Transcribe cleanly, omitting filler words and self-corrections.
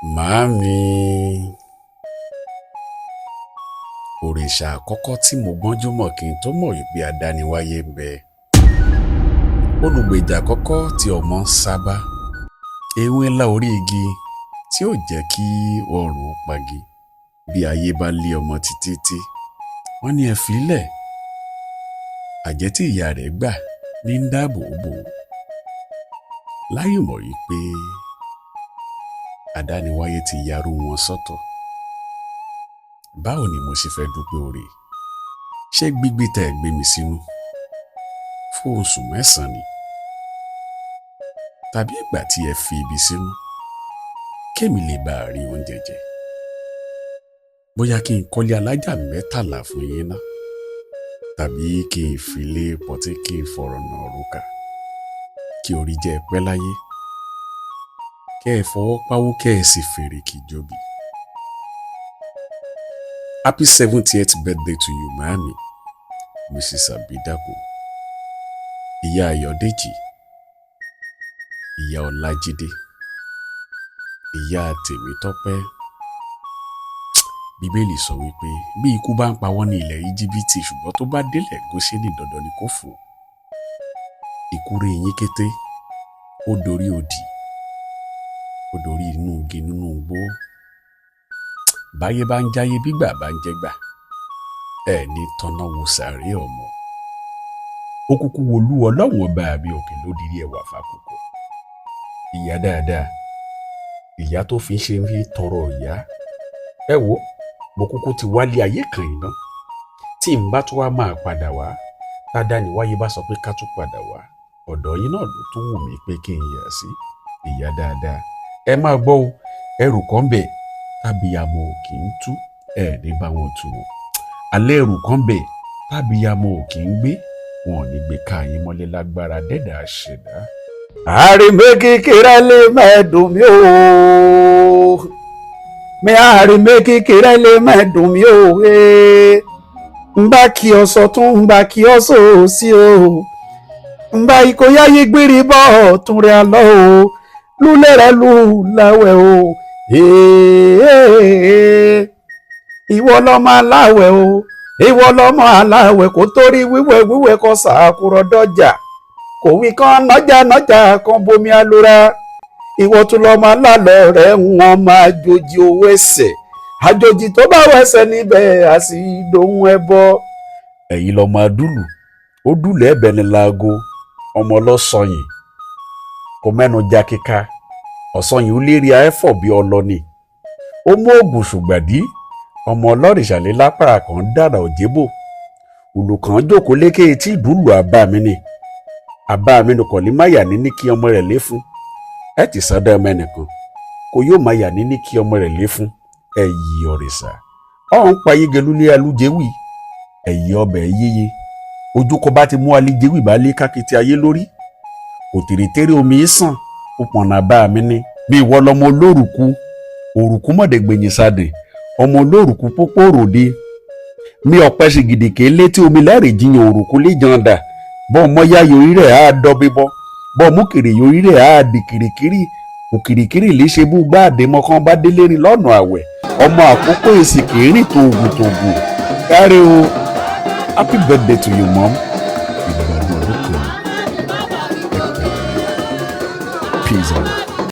Màámi, òrìṣà àkọ́kọ́ tí mo gbọ́njú mọ̀ kí n tó mọ̀ wípé adániwáyé ń bẹ. Olùgbèjà àkọ́kọ́ tí ọmọ ń sábà. Ewé ńlá orí igi tí ò jẹ́ kí ọrùn ó pagi. Bí ayé bá lé ọmọ títí, wọ́n ní ẹ fílẹ̀. Àjẹ́ tí ìyá rẹ̀ gbà ní ń dáàbò bò. Láì mọ̀ wípé adániwáyé ti yarú wọn sọ́tọ̀. Báwo ni mo ṣe fẹ́ dúpẹ́ oore? Ṣé gbígbé tẹ́ ẹ gbé mi sínú fún oṣù 9 ni? Tàbí ìgbà tí ẹ fi ibi sínú kémi lè bá rí oúnjẹ jẹ? Bóyá kí n kọ́lé alájà 13 fún yín ná, tàbí kí n filé pọtí kí n fọ̀rọ̀ nà òrùka, kí orí jẹ́ pẹ́ láyé, kẹ́ ẹ fọwọ́ páwó kẹ́ ẹ sì fèrè kí jóbi. Happy 70th birthday to you, Màámi, Mrs. Abidako, ìyá Ayọ̀dèjì, ìyá Ọlájídé, ìyá Tèmítọ́pẹ́. Bíbélì sọ wípé bí ikú bá ń pa wọ́n ní ilẹ̀ Íjíbítì, ṣùgbọ́n tó bá délẹ̀ Góṣẹ́nì dandan ni kó fò. Ikú rí yín kété, ó dorí òdì, ó dorí inú igi nínú igbó. Báyé bá ń jáyé bígbà bá ń jẹ́gbà, ẹ ní tọ́nà wo sàárè ọmọ. Ó kúkú wolú Ọlọ́run ọba àbí òkè ló dirí ẹwà fàkókò. Ìyá dáadáa, ìyá tó fi ṣe ń fi tọrọ ìyá. Ẹ wo, mo kúkú ti wálé ayé kan iná. Tí n bá tún wá máa padà wá, tádániwáyé bá sọ pé ká tún padà wá, ọ̀dọ̀ yín náà ló tún wù mí pé kí n yà sí. Ìyá dáadáa, ẹ máa gbọ́ o, ẹrù kan bẹ̀ tábíyamọ ò kì í tú, ẹ ní bá wọn tú wọn. Alẹ́ ẹrù kan bẹ̀ tábíyamọ ò kì í gbé, wọn ò ní gbé ká yín mọ́lẹ̀ lágbára dẹ́dà ṣẹ̀dá. Àrìmé kékeré lè mẹ́dùn mí o, mi àrìmé kékeré lè mẹ́dùn mí o, ń bá kí ọ sọ tún ń bá kí ọ sọ sí o, ń bá ikọ̀ yáyé gbérí bọ́ tún rẹ̀ lọ o, lúlẹ̀ rẹ̀ lù láwẹ̀ o, ìwọ lọ́mọ aláwẹ̀ o, ìwọ lọ́mọ aláwẹ̀ kò torí wíwẹ̀ kọ sàkúrọ̀ dọ́jà, kò wí kan nọ́jà kan bomi alura, ìwọ tún lọ́mọ alálọ̀ rẹ̀ wọ́n máa jòjì owó ẹsẹ̀, àjòjì tó bá wẹsẹ̀ níbẹ̀ á sì dohun ẹbọ. Ẹ̀yin lọ́mọ adúlù, ó dùlù ẹ̀bẹ̀ ní laago, ọmọ ọlọ́sọyìn kò mẹ́nu já kíká, ọ̀sọyìn ó lérí ẹ̀fọ́ bí ọlọ́ni, ó mú ògùn ṣùgbàdí, ọmọ ọlọ́rìṣàlẹ̀ lápá kan dára òjébò, olùkàn jókòó lékè etí ìdúlù àbá mi ni kọ̀lí má yà ní kí ọmọ rẹ̀ lé fún, ẹ ti sọ́dọ̀ ọmọ ẹnìkan kò yóò má yà ní kí ọmọ rẹ̀ lé fún, ẹ̀yì ọ̀rẹ́sà ọ̀hún pa yégelu lé alújẹwì, ẹ̀yì ọbẹ̀ yéye, ojúkọ bá ti mú alíjẹwì bá lé kákìtì ayé lórí, òtìrìtẹ́rẹ́ omi sàn ó pọ̀nà bá mi ní bí ìwọ lọmọ òrùkú mọ̀dẹ̀gbẹ̀yìn sadẹ̀, ọmọ olórùkú pópó òròde, mi ọ̀pẹ́ sì gìdìkẹ́ létí omi lẹ́rìí jiyàn òrùkú lè jan dà, bọ́ ọmọ yá yorí rẹ̀ á dọ́ bíbọ́, bọ́ ọmú kiri yorí rẹ̀ á di kirikiri, òkìrìkiri lè ṣe bú gbáàdé mọ́kàn bá délé rí lọ́nà àwẹ̀, ọmọ àkókò èsì kìíní tòògùn káre o. Happy birthday to you, mom. Ìgbàgbọ́ ọdún kan ẹ pẹ̀lú peace on.